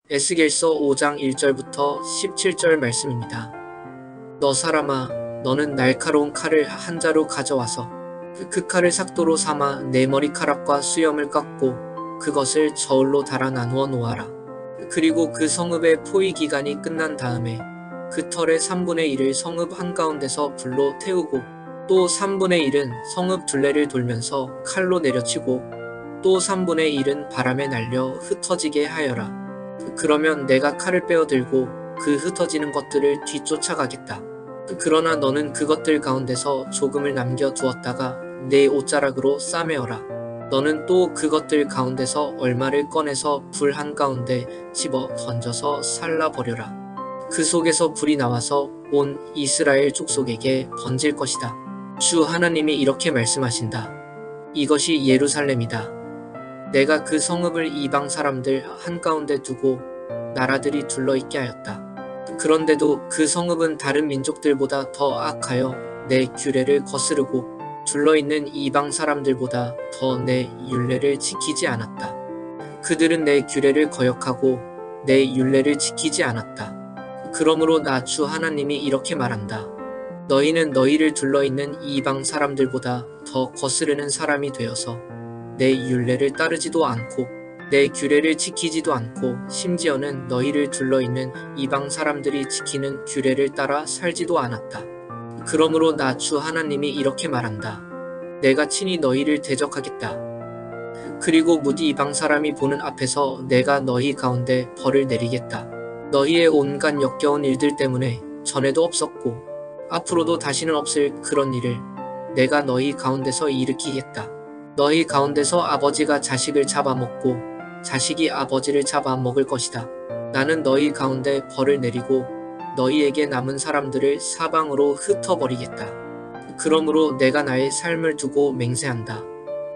에스겔서 5장 1절부터 17절 말씀입니다. 너 사람아, 너는 날카로운 칼을 한 자루 가져와서 그 칼을 삭도로 삼아 내 머리카락과 수염을 깎고 그것을 저울로 달아 나누어 놓아라. 그리고 그 성읍의 포위 기간이 끝난 다음에 그 털의 3분의 1을 성읍 한가운데서 불로 태우고 또 3분의 1은 성읍 둘레를 돌면서 칼로 내려치고 또 3분의 1은 바람에 날려 흩어지게 하여라. 그러면 내가 칼을 빼어들고 그 흩어지는 것들을 뒤쫓아가겠다. 그러나 너는 그것들 가운데서 조금을 남겨두었다가 내 옷자락으로 싸매어라. 너는 또 그것들 가운데서 얼마를 꺼내서 불 한가운데 집어 던져서 살라버려라. 그 속에서 불이 나와서 온 이스라엘 족속에게 번질 것이다. 주 하나님이 이렇게 말씀하신다. 이것이 예루살렘이다. 내가 그 성읍을 이방 사람들 한가운데 두고 나라들이 둘러있게 하였다. 그런데도 그 성읍은 다른 민족들보다 더 악하여 내 규례를 거스르고 둘러있는 이방 사람들보다 더 내 율례를 지키지 않았다. 그들은 내 규례를 거역하고 내 율례를 지키지 않았다. 그러므로 나 주 하나님이 이렇게 말한다. 너희는 너희를 둘러있는 이방 사람들보다 더 거스르는 사람이 되어서 내 율례를 따르지도 않고 내 규례를 지키지도 않고 심지어는 너희를 둘러있는 이방 사람들이 지키는 규례를 따라 살지도 않았다. 그러므로 나 주 하나님이 이렇게 말한다. 내가 친히 너희를 대적하겠다. 그리고 무디 이방 사람이 보는 앞에서 내가 너희 가운데 벌을 내리겠다. 너희의 온갖 역겨운 일들 때문에 전에도 없었고 앞으로도 다시는 없을 그런 일을 내가 너희 가운데서 일으키겠다. 너희 가운데서 아버지가 자식을 잡아먹고 자식이 아버지를 잡아먹을 것이다. 나는 너희 가운데 벌을 내리고 너희에게 남은 사람들을 사방으로 흩어버리겠다. 그러므로 내가 나의 삶을 두고 맹세한다.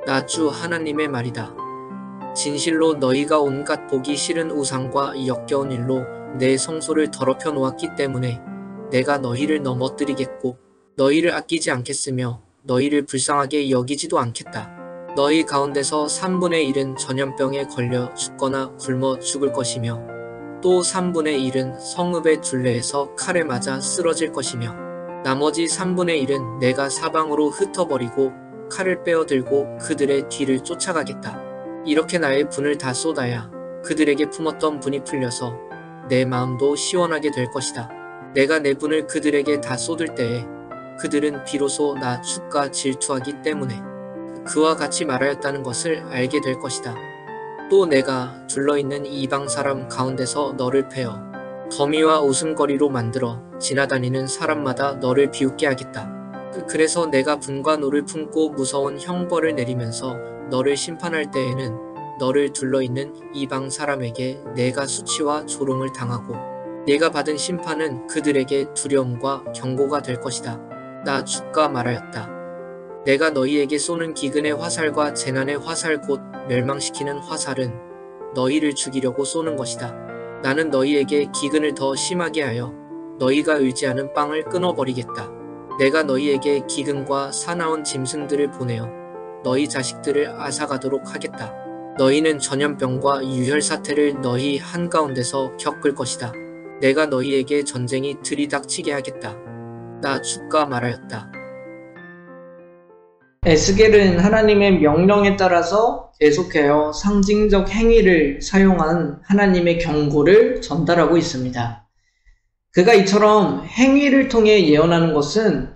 나 주 하나님의 말이다. 진실로 너희가 온갖 보기 싫은 우상과 역겨운 일로 내 성소를 더럽혀 놓았기 때문에 내가 너희를 넘어뜨리겠고 너희를 아끼지 않겠으며 너희를 불쌍하게 여기지도 않겠다. 너희 가운데서 3분의 1은 전염병에 걸려 죽거나 굶어 죽을 것이며 또 3분의 1은 성읍의 둘레에서 칼에 맞아 쓰러질 것이며 나머지 3분의 1은 내가 사방으로 흩어버리고 칼을 빼어들고 그들의 뒤를 쫓아가겠다. 이렇게 나의 분을 다 쏟아야 그들에게 품었던 분이 풀려서 내 마음도 시원하게 될 것이다. 내가 내 분을 그들에게 다 쏟을 때에 그들은 비로소 나 주가 질투하기 때문에 그와 같이 말하였다는 것을 알게 될 것이다. 또 내가 둘러있는 이방 사람 가운데서 너를 패어 더미와 웃음거리로 만들어 지나다니는 사람마다 너를 비웃게 하겠다. 그래서 내가 분과 노를 품고 무서운 형벌을 내리면서 너를 심판할 때에는 너를 둘러있는 이방 사람에게 내가 수치와 조롱을 당하고 내가 받은 심판은 그들에게 두려움과 경고가 될 것이다. 나 주가 말하였다. 내가 너희에게 쏘는 기근의 화살과 재난의 화살 곧 멸망시키는 화살은 너희를 죽이려고 쏘는 것이다. 나는 너희에게 기근을 더 심하게 하여 너희가 의지하는 빵을 끊어버리겠다. 내가 너희에게 기근과 사나운 짐승들을 보내어 너희 자식들을 앗아가도록 하겠다. 너희는 전염병과 유혈사태를 너희 한가운데서 겪을 것이다. 내가 너희에게 전쟁이 들이닥치게 하겠다. 나 주가 말하였다. 에스겔은 하나님의 명령에 따라서 계속해서 상징적 행위를 사용한 하나님의 경고를 전달하고 있습니다. 그가 이처럼 행위를 통해 예언하는 것은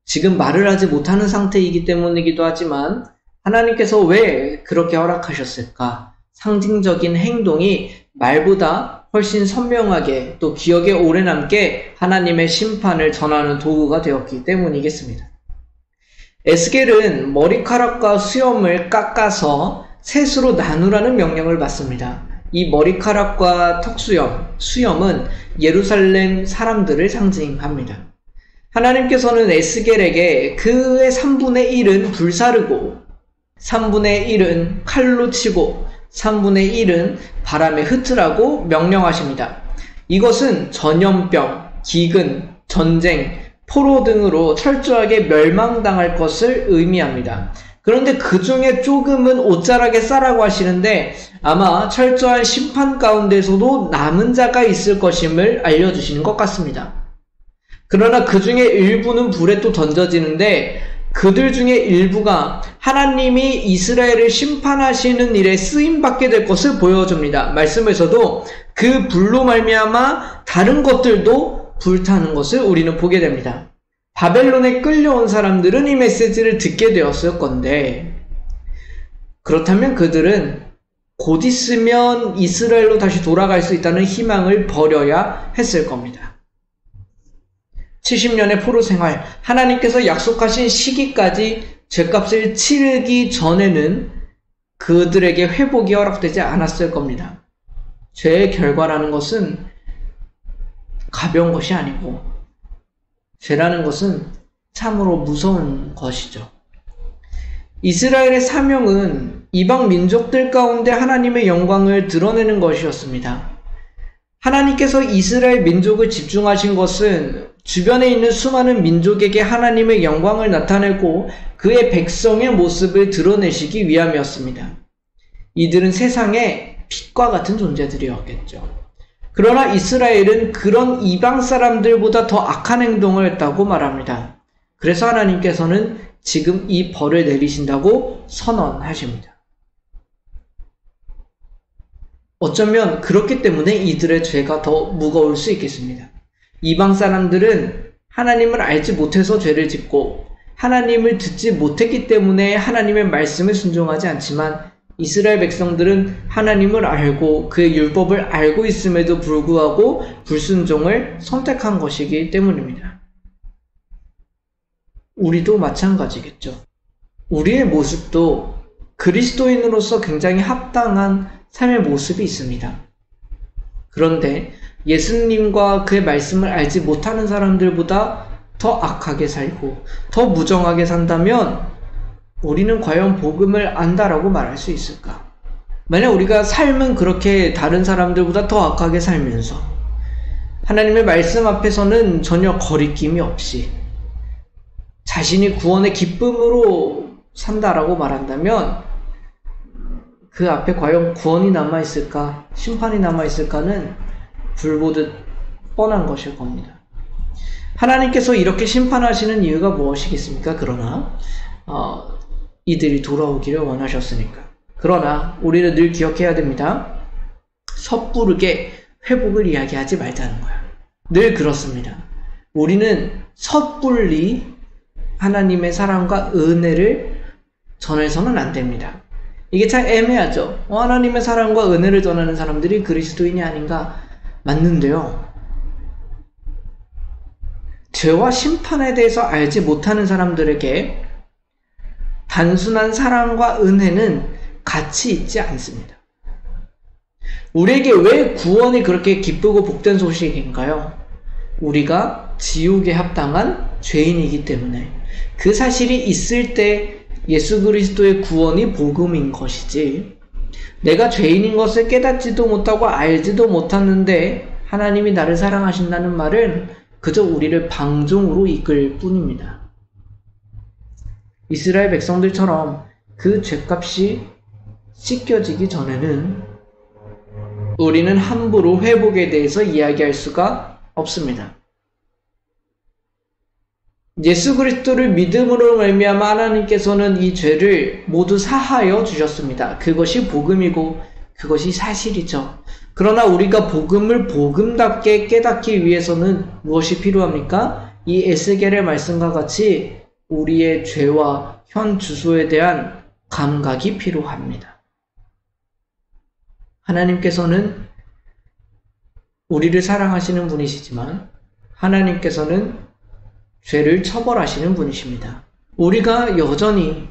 지금 말을 하지 못하는 상태이기 때문이기도 하지만 하나님께서 왜 그렇게 허락하셨을까? 상징적인 행동이 말보다 훨씬 선명하게 또 기억에 오래 남게 하나님의 심판을 전하는 도구가 되었기 때문이겠습니다. 에스겔은 머리카락과 수염을 깎아서 셋으로 나누라는 명령을 받습니다. 이 머리카락과 수염은 예루살렘 사람들을 상징합니다. 하나님께서는 에스겔에게 그의 3분의 1은 불사르고 3분의 1은 칼로 치고 3분의 1은 바람에 흩으라고 명령하십니다. 이것은 전염병, 기근, 전쟁, 포로 등으로 철저하게 멸망당할 것을 의미합니다. 그런데 그 중에 조금은 옷자락에 싸라고 하시는데 아마 철저한 심판 가운데서도 남은 자가 있을 것임을 알려주시는 것 같습니다. 그러나 그 중에 일부는 불에 또 던져지는데 그들 중에 일부가 하나님이 이스라엘을 심판하시는 일에 쓰임받게 될 것을 보여줍니다. 말씀에서도 그 불로 말미암아 다른 것들도 불타는 것을 우리는 보게 됩니다. 바벨론에 끌려온 사람들은 이 메시지를 듣게 되었을 건데 그렇다면 그들은 곧 있으면 이스라엘로 다시 돌아갈 수 있다는 희망을 버려야 했을 겁니다. 70년의 포로 생활, 하나님께서 약속하신 시기까지 죗값을 치르기 전에는 그들에게 회복이 허락되지 않았을 겁니다. 죄의 결과라는 것은 가벼운 것이 아니고 죄라는 것은 참으로 무서운 것이죠. 이스라엘의 사명은 이방 민족들 가운데 하나님의 영광을 드러내는 것이었습니다. 하나님께서 이스라엘 민족을 집중하신 것은 주변에 있는 수많은 민족에게 하나님의 영광을 나타내고 그의 백성의 모습을 드러내시기 위함이었습니다. 이들은 세상의 빛과 같은 존재들이었겠죠. 그러나 이스라엘은 그런 이방 사람들보다 더 악한 행동을 했다고 말합니다. 그래서 하나님께서는 지금 이 벌을 내리신다고 선언하십니다. 어쩌면 그렇기 때문에 이들의 죄가 더 무거울 수 있겠습니다. 이방 사람들은 하나님을 알지 못해서 죄를 짓고 하나님을 듣지 못했기 때문에 하나님의 말씀을 순종하지 않지만 이스라엘 백성들은 하나님을 알고 그의 율법을 알고 있음에도 불구하고 불순종을 선택한 것이기 때문입니다. 우리도 마찬가지겠죠. 우리의 모습도 그리스도인으로서 굉장히 합당한 삶의 모습이 있습니다. 그런데 예수님과 그의 말씀을 알지 못하는 사람들보다 더 악하게 살고 더 무정하게 산다면 우리는 과연 복음을 안다라고 말할 수 있을까? 만약 우리가 삶은 그렇게 다른 사람들보다 더 악하게 살면서 하나님의 말씀 앞에서는 전혀 거리낌이 없이 자신이 구원의 기쁨으로 산다라고 말한다면 그 앞에 과연 구원이 남아있을까, 심판이 남아있을까는 불보듯 뻔한 것일 겁니다. 하나님께서 이렇게 심판하시는 이유가 무엇이겠습니까? 그러나 이들이 돌아오기를 원하셨으니까. 그러나 우리는 늘 기억해야 됩니다. 섣부르게 회복을 이야기하지 말자는 거야. 늘 그렇습니다. 우리는 섣불리 하나님의 사랑과 은혜를 전해서는 안 됩니다. 이게 참 애매하죠. 하나님의 사랑과 은혜를 전하는 사람들이 그리스도인이 아닌가? 맞는데요. 죄와 심판에 대해서 알지 못하는 사람들에게 단순한 사랑과 은혜는 같이 있지 않습니다. 우리에게 왜 구원이 그렇게 기쁘고 복된 소식인가요? 우리가 지옥에 합당한 죄인이기 때문에 그 사실이 있을 때 예수 그리스도의 구원이 복음인 것이지 내가 죄인인 것을 깨닫지도 못하고 알지도 못하는데 하나님이 나를 사랑하신다는 말은 그저 우리를 방종으로 이끌 뿐입니다. 이스라엘 백성들처럼 그 죄값이 씻겨지기 전에는 우리는 함부로 회복에 대해서 이야기할 수가 없습니다. 예수 그리스도를 믿음으로 말미암아 하나님께서는 이 죄를 모두 사하여 주셨습니다. 그것이 복음이고 그것이 사실이죠. 그러나 우리가 복음을 복음답게 깨닫기 위해서는 무엇이 필요합니까? 이 에스겔의 말씀과 같이 우리의 죄와 현 주소에 대한 감각이 필요합니다. 하나님께서는 우리를 사랑하시는 분이시지만 하나님께서는 죄를 처벌하시는 분이십니다. 우리가 여전히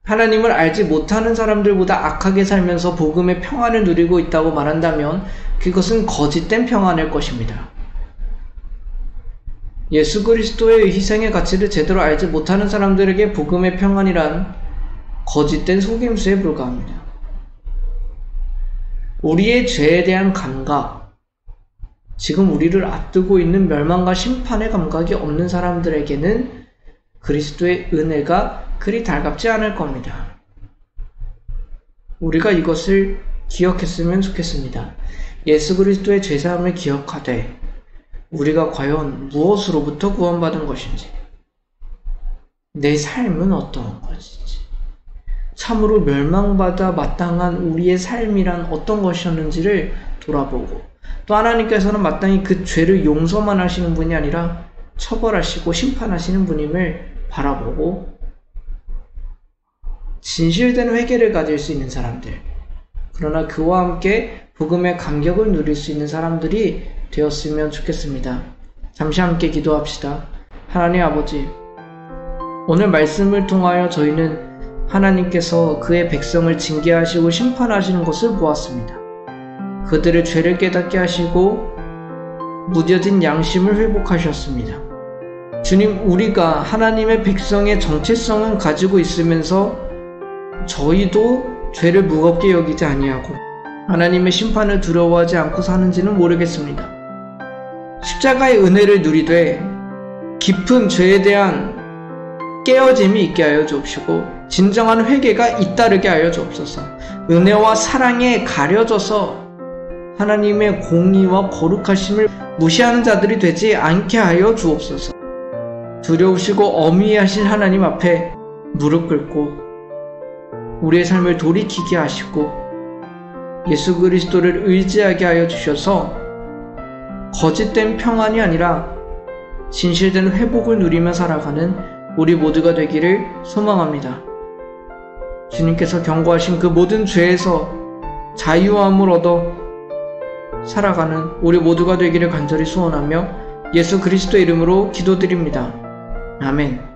하나님을 알지 못하는 사람들보다 악하게 살면서 복음의 평안을 누리고 있다고 말한다면 그것은 거짓된 평안일 것입니다. 예수 그리스도의 희생의 가치를 제대로 알지 못하는 사람들에게 복음의 평안이란 거짓된 속임수에 불과합니다. 우리의 죄에 대한 감각, 지금 우리를 앞두고 있는 멸망과 심판의 감각이 없는 사람들에게는 그리스도의 은혜가 그리 달갑지 않을 겁니다. 우리가 이것을 기억했으면 좋겠습니다. 예수 그리스도의 죄사함을 기억하되 우리가 과연 무엇으로부터 구원받은 것인지, 내 삶은 어떤 것인지, 참으로 멸망받아 마땅한 우리의 삶이란 어떤 것이었는지를 돌아보고, 또 하나님께서는 마땅히 그 죄를 용서만 하시는 분이 아니라 처벌하시고 심판하시는 분임을 바라보고 진실된 회개를 가질 수 있는 사람들, 그러나 그와 함께 복음의 감격을 누릴 수 있는 사람들이 되었으면 좋겠습니다. 잠시 함께 기도합시다. 하나님 아버지, 오늘 말씀을 통하여 저희는 하나님께서 그의 백성을 징계하시고 심판하시는 것을 보았습니다. 그들의 죄를 깨닫게 하시고 무뎌진 양심을 회복하셨습니다. 주님, 우리가 하나님의 백성의 정체성은 가지고 있으면서 저희도 죄를 무겁게 여기지 아니하고 하나님의 심판을 두려워하지 않고 사는지는 모르겠습니다. 십자가의 은혜를 누리되 깊은 죄에 대한 깨어짐이 있게 하여 주옵시고 진정한 회개가 잇따르게 하여 주옵소서. 은혜와 사랑에 가려져서 하나님의 공의와 거룩하심을 무시하는 자들이 되지 않게 하여 주옵소서. 두려우시고 어미하신 하나님 앞에 무릎 꿇고 우리의 삶을 돌이키게 하시고 예수 그리스도를 의지하게 하여 주셔서 거짓된 평안이 아니라 진실된 회복을 누리며 살아가는 우리 모두가 되기를 소망합니다. 주님께서 경고하신 그 모든 죄에서 자유함을 얻어 살아가는 우리 모두가 되기를 간절히 소원하며 예수 그리스도의 이름으로 기도드립니다. 아멘.